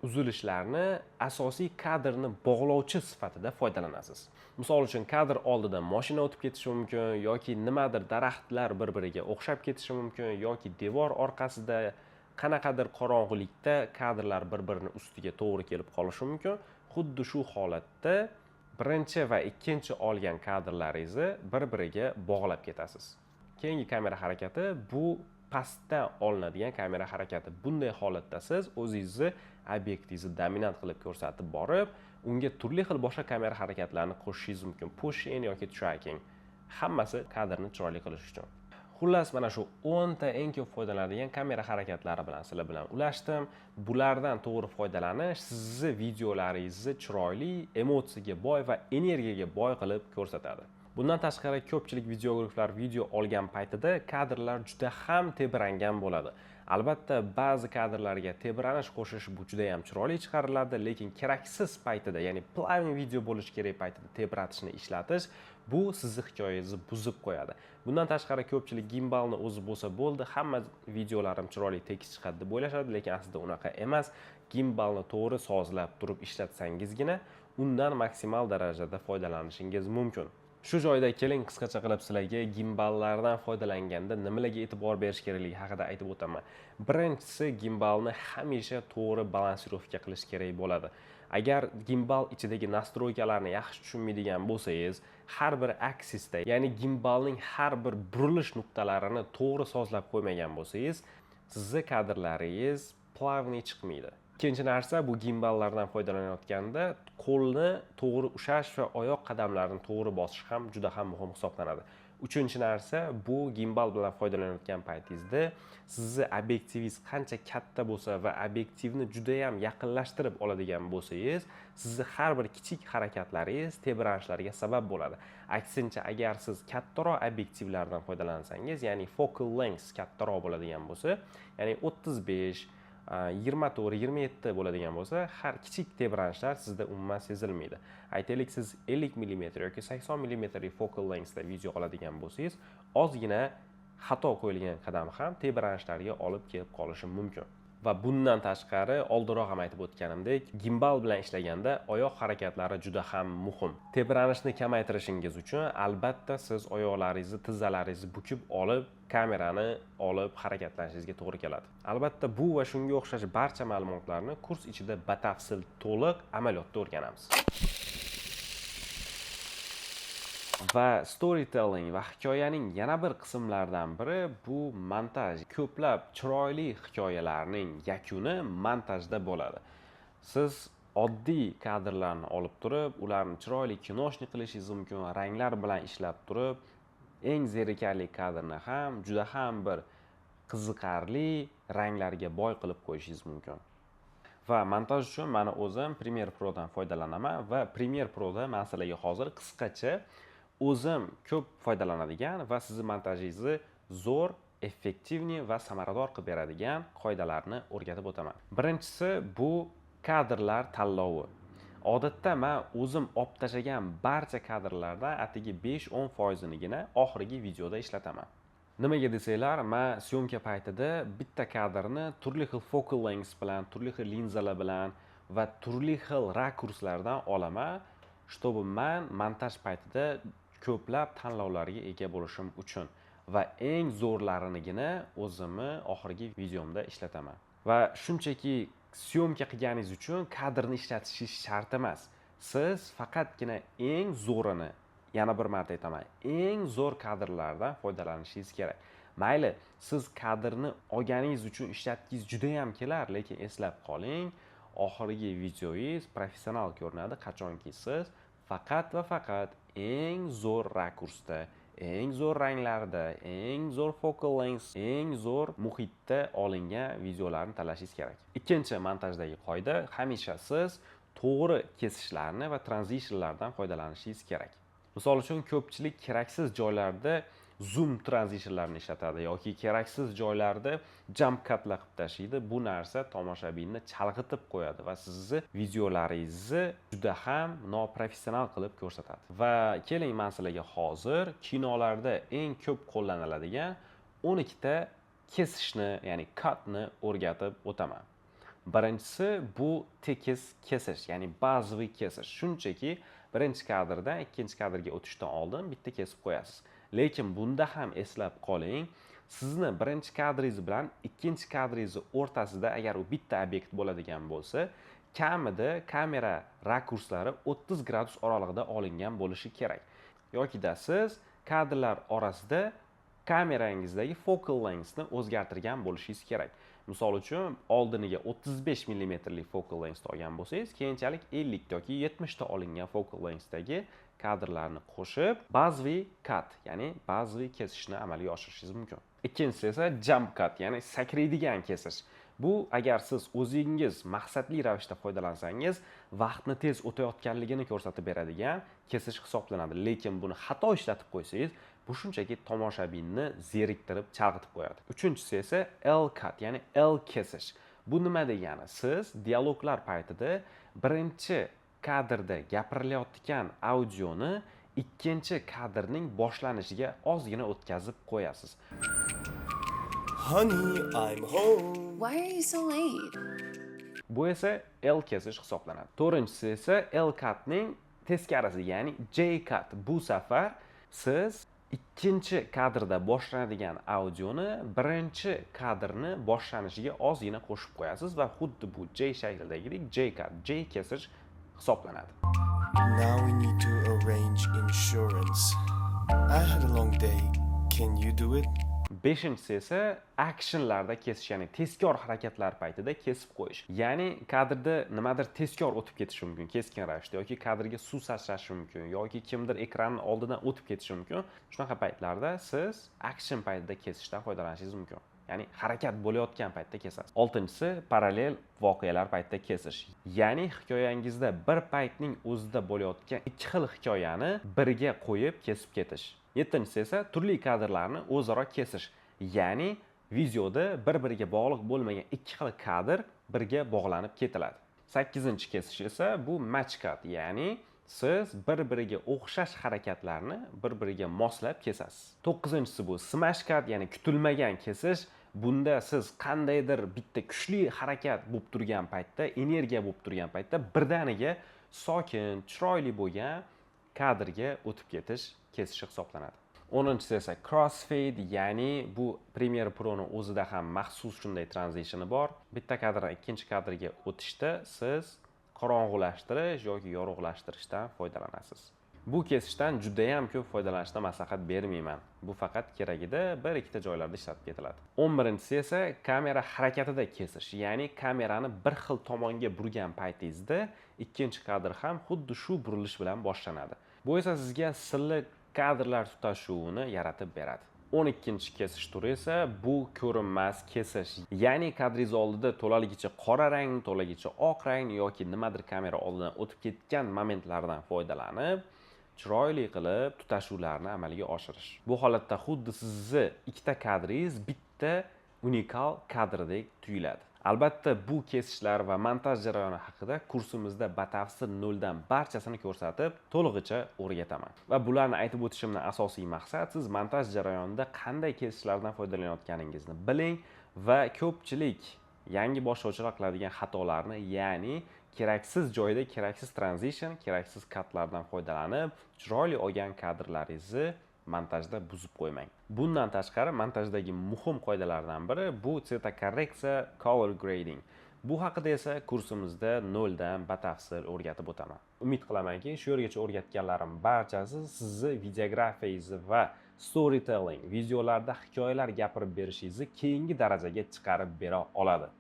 uzilishlarni asosiy kadrni bog'lovchi sifatida foydalanasiz. Misol uchun kadr oldidan mashina o'tib ketishi mumkin yoki nimadir daraxtlar bir-biriga o'xshab ketishi mumkin yoki devor orqasida qanaqadir qorong'ulikda kadrlar bir-birini ustiga to'g'ri kelib qolishi mumkin. Xuddi shu holatda birinchi va ikkinchi olgan kadrlaringizni bir-biriga bog'lab ketasiz. Keyingi kamera harakati bu pastdan olinadigan kamera harakati. Bunday holatda siz o'zingizni obyektingizni dominant qilib ko'rsatib borib, unga turli xil boshqa kamera harakatlarini qo'shishingiz mumkin. Push in yoki tracking. Hammasi kadrni chiroyli qilish uchun. Xullas, mana shu 10 ta eng ko'p foydalanadigan kamera harakatlari bilan sizlar bilan ulashdim. Bulardan to'g'ri foydalanish sizni videolaringizni chiroyli, emotsiyaga boy va energiyaga boy qilib ko'rsatadi. Bundan tashqari ko'pchilik videograflar video olgan paytida kadrlar juda ham tebrangan bo'ladi. Albatta, ba'zi kadrlarga tebranish qo'shish bu juda ham chiroyli chiqariladi, lekin keraksiz paytida, ya'ni plavniy video bo'lishi kerak paytida tebratishni ishlatish bu sizni hikoyangizni buzib qo'yadi. Bundan tashqari ko'pchilik gimbalni o'zi bo'lsa bo'ldi, hamma videolarim chiroyli tekis chiqadi deb o'ylashadi, lekin aslida unaqa emas. Gimbalni to'g'ri sozlab turib ishlatsangizgina undan maksimal darajada foydalanishingiz mumkin. Shu joyda keling qisqacha qilib sizlarga gimballardan foydalanganda nimalarga e'tibor berish kerakligi haqida aytib o'taman. Birinchisi, gimbalni hamisha to'g'ri balansirovka qilish kerak bo'ladi. Agar gimbal ichidagi nastroykalarni yaxshi tushunmaydigan bo'lsangiz, har bir aksisda, ya'ni gimbalning har bir burilish nuqtalarini to'g'ri sozlab qo'ymagan bo'lsangiz, sizning kadrlaringiz plavniy chiqmaydi. Ikkinchi narsa, bu gimballardan foydalanayotganda qo'lni to'g'ri ushlash va oyoq qadamlarini to'g'ri bosish ham juda ham muhim hisoblanadi. Uchinchi narsa, bu gimbal bilan foydalanayotgan paytingizda sizni obyektivingiz qancha katta bo'lsa va obyektivni juda ham yaqinlashtirib oladigan bo'lsangiz, sizni har bir kichik harakatlaringiz tebranishlarga sabab bo'ladi. Aksincha, agar siz kattaroq obyektivlardan foydalansangiz, ya'ni focal length kattaroq bo'ladigan bo'lsa, ya'ni 35 24-27 bo'ladigan bo'lsa, har kichik tebranishlar sizda umuman sezilmaydi. Aytaylik, siz 50 mm yoki 80 mm focal lengthda video oladigan bo'lsangiz, ozgina xato qo'yilgan qadam ham tebranishlarga olib kelib qolishi mumkin. Va bundan tashqari, oldinroq ham aytib o'tganimdek, gimbal bilan ishlaganda oyoq harakatlari juda ham muhim. Tebranishni kamaytirishingiz uchun albatta siz oyoqlaringizni, tizzalaringizni bukib olib, kamerani olib harakatlanishingizga to'g'ri keladi. Albatta bu va shunga o'xshash barcha ma'lumotlarni kurs ichida batafsil to'liq amaliyotda o'rganamiz. Va storytelling va hikoyaning yana bir qismlaridan biri bu montaj. Ko'plab chiroyli hikoyalarning yakuni montajda bo'ladi. Siz oddiy kadrlarni olib turib, ularni chiroyli kinoshni qilishingiz mumkin, ranglar bilan ishlab turib, eng zerikarli kadrni ham juda ham bir qiziqarli ranglarga boy qilib qo'yishingiz mumkin. Va montaj uchun meni o'zim Premiere Prodan foydalanaman va Premiere Proda men sizlarga hozir qisqacha o'zim ko'p foydalanadigan va sizni montajingizni zo'r, effektivniy va samarador qilib beradigan qoidalarni o'rgatib o'taman. Birinchisi bu kadrlar tanlovi. Odatda men o'zim olib tashlagan barcha kadrlarda atigi 5-10%nigina oxirgi videoda ishlataman. Nimaga desanglar, men syomka paytida bitta kadrni turli xil focal length bilan, turli xil linzalar bilan va turli xil rakurslardan olaman, чтобы men montaj paytida ko'plab tanlovlarga ega bo'lishim uchun va eng zo'rlarinigina o'zimni oxirgi videomda ishlataman. Va shunchaki syomka qilganingiz uchun kadrni ishlatishingiz shart emas. Siz faqatgina eng zo'rini, yana bir marta aytaman, eng zo'r kadrlardan foydalanishingiz kerak. Mayli, siz kadrni olganingiz uchun ishlatgingiz juda ham kelar, lekin eslab qoling, oxirgi videoyingiz professional ko'rinadi qachonki siz faqat va faqat eng zo'r rakursda, eng zo'r ranglarda, eng zo'r focal length, eng zo'r muhitda olingan videolarni tanlashingiz kerak. Ikkinchi montajdagi qoida, hamisha siz to'g'ri kesishlarni va transitionlardan foydalanishingiz kerak. Misol uchun, ko'pchilik keraksiz joylarda zoom transitionlarni ishlatadi yoki keraksiz joylarda jump cutlar qilib tashlaydi. Bu narsa tomoshabinni chalg'itib qo'yadi va sizni videolaringizni juda ham noprofessional qilib ko'rsatadi. Va keling, men sizlarga hozir kinolarda eng ko'p qo'llaniladigan 12 ta kesishni, ya'ni cutni o'rgatib o'taman. Birinchisi bu tekis kesish, ya'ni bazaviy kesish. Shunchaki birinchi kadrdan ikkinchi kadrga o'tishdan oldin bitta kesib qo'yasiz. Lekin bunda ham eslab qoling, sizni birinchi kadringiz bilan ikkinchi kadringiz o'rtasida agar u bitta obyekt bo'ladigan bo'lsa, kamida kamera rakurslari 30 gradus oralig'ida olingan bo'lishi kerak. Yokida siz kadrlar orasida kamerangizdagi focal lengthni o'zgartirgan bo'lishingiz kerak. Misol uchun, oldiniga 35 mm lik focal length olgan bo'lsangiz, keyinchalik 50 yoki 70 ta olingan focal lengthdagi kadrlarni qo'shib, bazaviy cut, ya'ni bazaviy kesishni amalga oshirishingiz mumkin. Ikkinchisi esa jump cut, ya'ni sakraydigan kesish. Bu agar siz o'zingiz maqsadli ravishda foydalansangiz, vaqtni tez o'tayotganligini ko'rsatib beradigan kesish hisoblanadi. Lekin buni xato ishlatib qo'ysangiz, bu shunchaki tomoshabinni zeriktirib, chalg'itib qo'yadi. Uchinchisi esa L cut, ya'ni L kesish. Bu nima degani? Siz dialoglar paytida birinchi kadrda gapirilayotgan audioni ikkinchi kadrning boshlanishiga ozgina o'tkazib qo'yasiz. Honey, I'm home. Why are you so late? Bu esa L kesish hisoblanadi. To'rtinchisi esa L cutning teskarisi, ya'ni J cut. Bu safar siz ikkinchi kadrda boshlanadigan audioni birinchi kadrni boshlanishiga ozgina qo'shib qo'yasiz va xuddi bu J shaklidagidek J cut, J kesish hisoblanadi. Now we need to arrange insurance. I had a long day. Can you do it? Beshinchisi esa actionlarda kesish, ya'ni tezkor harakatlar paytida kesib qo'yish. Ya'ni kadrda nimadir tezkor o'tib ketishi mumkin, keskin ravishda, yoki kadrga suv sachlashi mumkin, yoki kimdir ekranning oldidan o'tib ketishi mumkin. Shunaqa paytlarda siz action paytida kesishdan foydalanishingiz mumkin. Ya'ni harakat bo'layotgan paytda kesasiz. Oltinchisi parallel voqealar paytida kesish. Ya'ni hikoyangizda bir paytning o'zida bo'layotgan ikki xil hikoyani birga qo'yib kesib ketish. Yettinchisi esa turli kadrlarni o'zaro kesish. Ya'ni Videoda bir-biriga bog'liq bo'lmagan ikki xil kadr birga bog'lanib ketiladi. 8-kesish esa bu match cut, ya'ni siz bir-biriga o'xshash harakatlarni bir-biriga moslab kesasiz. 9-si bu smash cut, ya'ni kutilmagan kesish. Bunda siz qandaydir bitta kuchli harakat bo'lib turgan paytda, energiya bo'lib turgan paytda birdaniga sokin, chiroyli bo'lgan kadrga o'tib ketish kesishi hisoblanadi. 10-si esa crossfade, ya'ni bu Premiere Pro'ning o'zida ham maxsus shunday tranzitioni bor. Bitta kadrdan ikkinchi kadrga o'tishda siz qorong'ulashtirish yoki yorug'lashtirishdan foydalanasiz. Bu kesishdan juda ham ko'p foydalanishni maslahat bermayman. Bu faqat keragida bir ikkita joylarda ishlatib ketiladi. 11-si esa kamera harakatida kesish, ya'ni kamerani bir xil tomonga burgan paytingizda ikkinchi kadr ham xuddi shu burilish bilan boshlanadi. Bu esa sizga silliq kadrlar tutashuvini yaratib beradi. 12-chi kesish turi esa bu ko'rinmas kesish, ya'ni kadringiz oldida to'laligicha qora rang, to'laligicha oq rang yoki nimadir kamera oldidan o'tib ketgan momentlardan foydalanib chiroyli qilib tutashuvlarni amalga oshirish. Bu holatda xuddi sizni ikkita kadringiz bitta unikal kadrdek tuyuladi. Albatta bu kesishlar va montaj jarayoni haqida kursimizda batafsil noldan barchasini ko'rsatib, to'lig'icha o'rgataman. Va bularni aytib o'tishimning asosiy maqsad siz montaj jarayonida qanday kesishlardan foydalanayotganingizni biling va ko'pchilik yangi boshlovchilar qiladigan xatolarni, ya'ni keraksiz joyda keraksiz transition, keraksiz katlardan foydalanib, chiroyli olgan kadrlaringizni montajda buzib qo'ymang. Bundan tashqari montajdagi muhim qoidalardan biri bu tsvetokorreksiya, color grading. Bu haqida esa kursimizda noldan batafsil o'rgatib o'taman. Umid qilamanki, shu yergacha o'rgatganlarim barchasi sizni videografiyangizni va storytelling, videolarda hikoyalar gapirib berishingizni keyingi darajaga chiqarib bera oladi.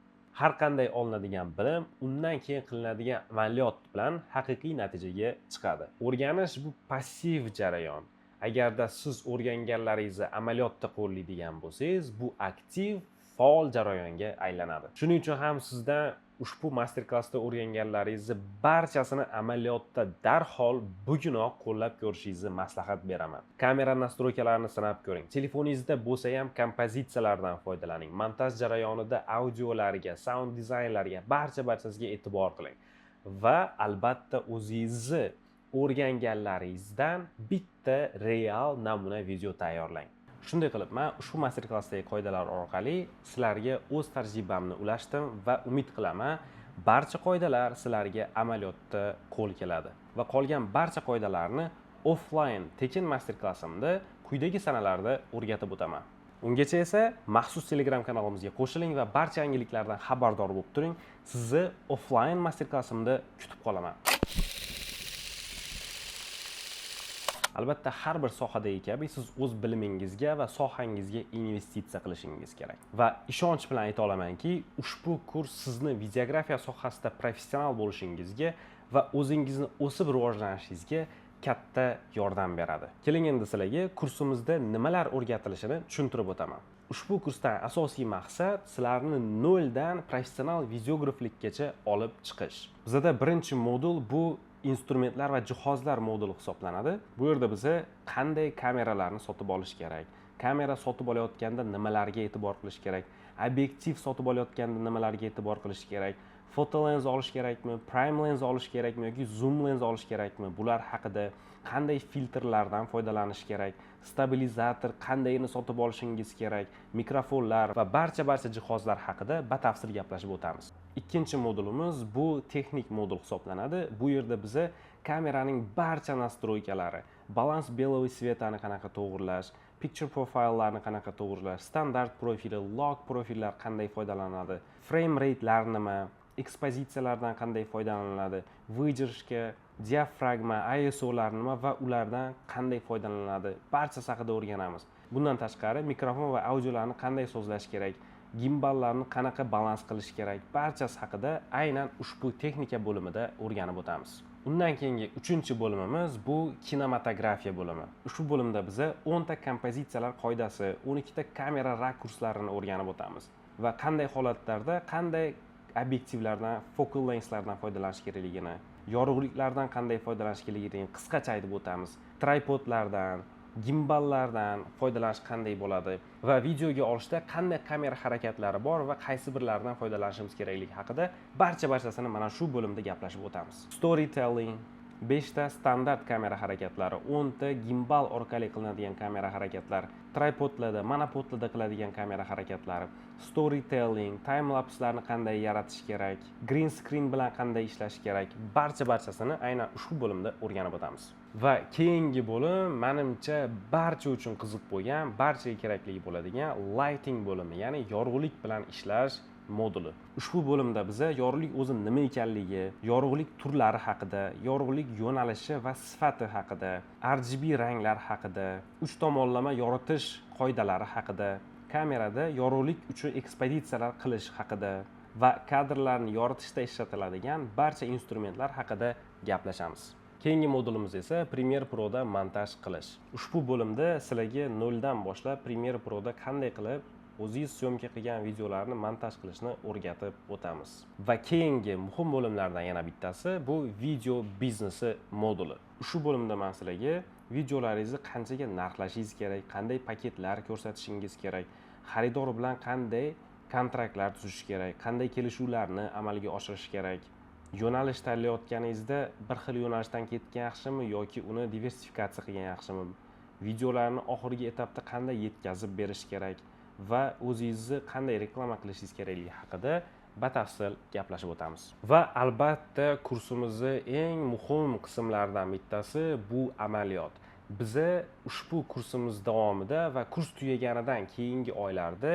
Har qanday olinadigan bilim undan keyin qilinadigan amaliyot bilan haqiqiy natijaga chiqadi. O'rganish bu passiv jarayon. Agarda siz o'rganganlaringizni amaliyotda qo'llaydigan bo'lsangiz, bu aktiv, faol jarayonga aylanadi. Shuning uchun ham sizdan ushbu master-klassda o'rganganlaringizni barchasini amaliyotda darhol bugunoq qo'llab ko'rishingizni maslahat beraman. Kamera nastroykalarini sinab ko'ring. Telefoningizda bo'lsa ham kompozitsiyalardan foydalaning. Montaj jarayonida audiolarga, sound dizaynlarga barchasiga e'tibor qiling. Va albatta o'zingizni o'rganganlaringizdan bitta real namuna video tayyorlang. Shunday qilib, men ushbu master-klassdagi qoidalar orqali sizlarga o'z tajribamni ulashdim va umid qilaman, barcha qoidalar sizlarga amaliyotda qo'l keladi. Va qolgan barcha qoidalarni offline tekin master-klassimda quyidagi sanalarda o'rgatib o'taman. Ungacha esa maxsus Telegram kanalimizga qo'shiling va barcha yangiliklardan xabardor bo'lib turing. Sizni offline master-klassimda kutib qolaman. Albatta har bir sohadagi kabi siz o'z bilimingizga va sohangizga investitsiya qilishingiz kerak. Va ishonch bilan ayta olamanki, ushbu kurs sizni videografiya sohasida professional bo'lishingizga va o'zingizni o'sib rivojlanishingizga katta yordam beradi. Keling endi sizlarga kursimizda nimalar o'rgatilishini tushuntirib o'taman. Ushbu kursdan asosiy maqsad sizlarni noldan professional videograflikkacha olib chiqish. Bizda birinchi modul bu instrumentlar va jihozlar moduli hisoblanadi. Bu yerda biza qanday kameralarni sotib olish kerak, kamera sotib olayotganda nimalarga e'tibor qilish kerak, obyektiv sotib olayotganda nimalarga e'tibor qilish kerak, foto lens olish kerakmi, prime lens olish kerakmi yoki zoom lens olish kerakmi, bular haqida, qanday filtrlardan foydalanish kerak, stabilizator qandayini sotib olishingiz kerak, mikrofonlar va barcha jihozlar haqida batafsil gaplashib o'tamiz. Ikkinchi modulimiz bu texnik modul hisoblanadi. Bu yerda biza kameraning barcha nastroykalari, balans belovi svetani qanaqa to'g'irlash, picture profile'larni qanaqa to'g'irlash, standart profili, log profillar qanday foydalanadi, frame rate'lar nima, ekspozitsiyalardan qanday foydalaniladi, выдержка, diafragma, ISO'lar nima va ulardan qanday foydalaniladi, barchasi haqida o'rganamiz. Bundan tashqari mikrofon va audiolarni qanday sozlash kerak, gimballarni qanaqa balans qilish kerak, barchasi haqida aynan ushbu texnika bo'limida o'rganib o'tamiz. Undan keyingi 3-bo'limimiz bu kinematografiya bo'limi. Ushbu bo'limda biz 10 ta kompozitsiyalar qoidasi, 12 ta kamera rakurslarini o'rganib o'tamiz va qanday holatlarda qanday obyektivlardan, focal lenslardan foydalanish kerakligini, yorug'liklardan qanday foydalanish kerakligini qisqacha aytib o'tamiz. Tripodlardan, gimballardan foydalanish qanday bo'ladi va videoga olishda qanday kamera harakatlari bor va qaysi birlaridan foydalanishimiz kerakligi haqida barchasini mana shu bo'limda gaplashib o'tamiz. Storytelling, 5 ta standart kamera harakatlari, 10 ta gimbal orqali qilinadigan kamera harakatlar, tripodlarda, monopodlarda qiladigan kamera harakatlari, storytelling, time-lapslarni qanday yaratish kerak, green screen bilan qanday ishlash kerak, barchasini aynan ushbu bo'limda o'rganib o'tamiz. Va keyingi bo'lim menimcha barcha uchun qiziq bo'lgan, barchaga kerakli bo'ladigan lighting bo'limi, ya'ni yorug'lik bilan ishlash moduli. Ushbu bo'limda biz yorug'lik o'zi nima ekanligi, yorug'lik turlari haqida, yorug'lik yo'nalishi va sifati haqida, RGB ranglar haqida, 3 tomonlama yoritish qoidalari haqida, kamerada yorug'lik uchun ekspeditsiyalar qilish haqida va kadrlarni yoritishda ishlatiladigan barcha instrumentlar haqida gaplashamiz. Keyingi modulimiz esa Premiere Pro'da montaj qilish. Ushbu bo'limda sizlarga 0 dan boshlab Premiere Pro'da qanday qilib o'zingiz syomka qilgan videolarni montaj qilishni o'rgatib o'tamiz. Va keyingi muhim bo'limlardan yana bittasi bu video biznesi moduli. Ushbu bo'limda men sizlarga videolaringizni qanchaga narxlashingiz kerak, qanday paketlar ko'rsatishingiz kerak, xaridor bilan qanday kontraktlar tuzish kerak, qanday kelishuvlarni amalga oshirish kerak, yo'nalish tanlayotganingizda bir xil yo'nalishdan ketgan yaxshimi yoki uni diversifikatsiya qilgan yaxshimi, videolarni oxirgi etapda qanday yetkazib berish kerak va o'zingizni qanday reklama qilishingiz kerakligi haqida batafsil gaplashib o'tamiz. Va albatta kursimizning eng muhim qismlaridan bittasi bu amaliyot. Biz ushbu kursimiz davomida va kurs tugaganidan keyingi oylarda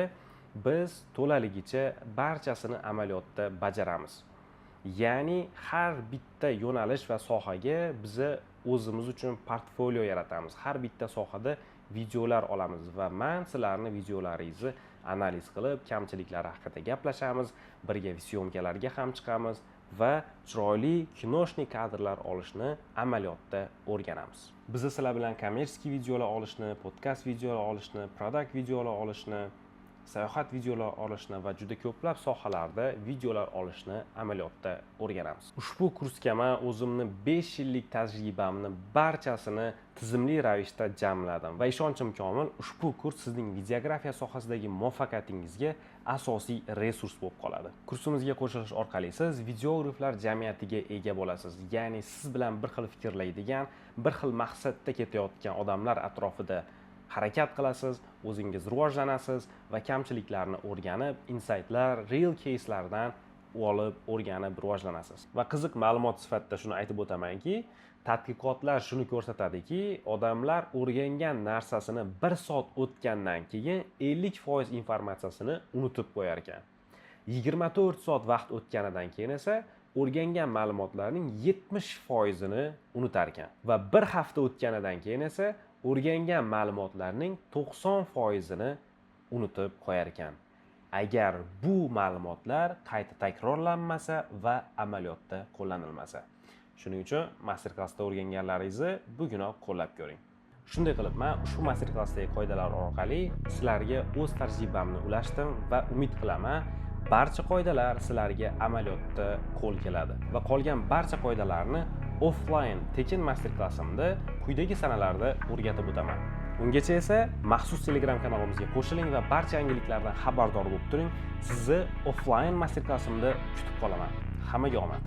biz to'laligicha barchasini amaliyotda bajaramiz. Ya'ni har bitta yo'nalish va sohaga biz o'zimiz uchun portfolio yaratamiz. Har bitta sohada videolar olamiz va men sizlarni videolaringizni analiz qilib, kamchiliklari haqida gaplashamiz, birga syomkalarga ham chiqamiz va chiroyli kinoshniy kadrlar olishni amaliyotda o'rganamiz. Biz sizlar bilan kommersiya videolar olishni, podkast videolar olishni, product videolar olishni, sayohat videolar olishni va juda ko'plab sohalarda videolar olishni amaliyotda o'rganamiz. Ushbu kursga men o'zimni 5 yillik tajribamni barchasini tizimli ravishda jamladim va ishonchim komil, ushbu kurs sizning videografiya sohasidagi muvaffaqiyatingizga asosiy resurs bo'lib qoladi. Kursimizga qo'shilish orqali siz videograflar jamiyatiga ega bo'lasiz. Ya'ni siz bilan bir xil fikrlaydigan, bir xil maqsadda ketayotgan odamlar atrofida harakat qilasiz, o'zingiz rivojlanasiz va kamchiliklarni o'rganib, insightlar, real case'lardan olib, o'rganib rivojlanasiz. Va qiziq ma'lumot sifatida shuni aytib o'tamanki, tadqiqotlar shuni ko'rsatadiki, odamlar o'rgangan narsasini 1 soat o'tgandan keyin 50% informatsiyasini unutib qo'yar ekan. 24 soat vaqt o'tganidan keyin esa o'rgangan ma'lumotlarning 70%ni unutar ekan. Va 1 hafta o'tganidan keyin esa o'rgangan ma'lumotlarning 90%ni unutib qo'yar ekan. Agar bu ma'lumotlar qayta takrorlanmasa va amaliyotda qo'llanilmasa. Shuning uchun master-klassda o'rganganlaringizni bugunoq qo'llab ko'ring. Shunday qilib, men ushbu master-klassdagi qoidalar orqali sizlarga o'z tajribamni ulashdim va umid qilaman, barcha qoidalar sizlarga amaliyotda qo'l keladi va qolgan barcha qoidalarni offline tekin master-klassimda quyidagi sanalarda o'rgatib o'taman. Ungacha esa maxsus Telegram kanalimizga qo'shiling va barcha yangiliklardan xabardor bo'lib turing. Sizni offline master-klassimda kutib qolaman. Hammaga omad.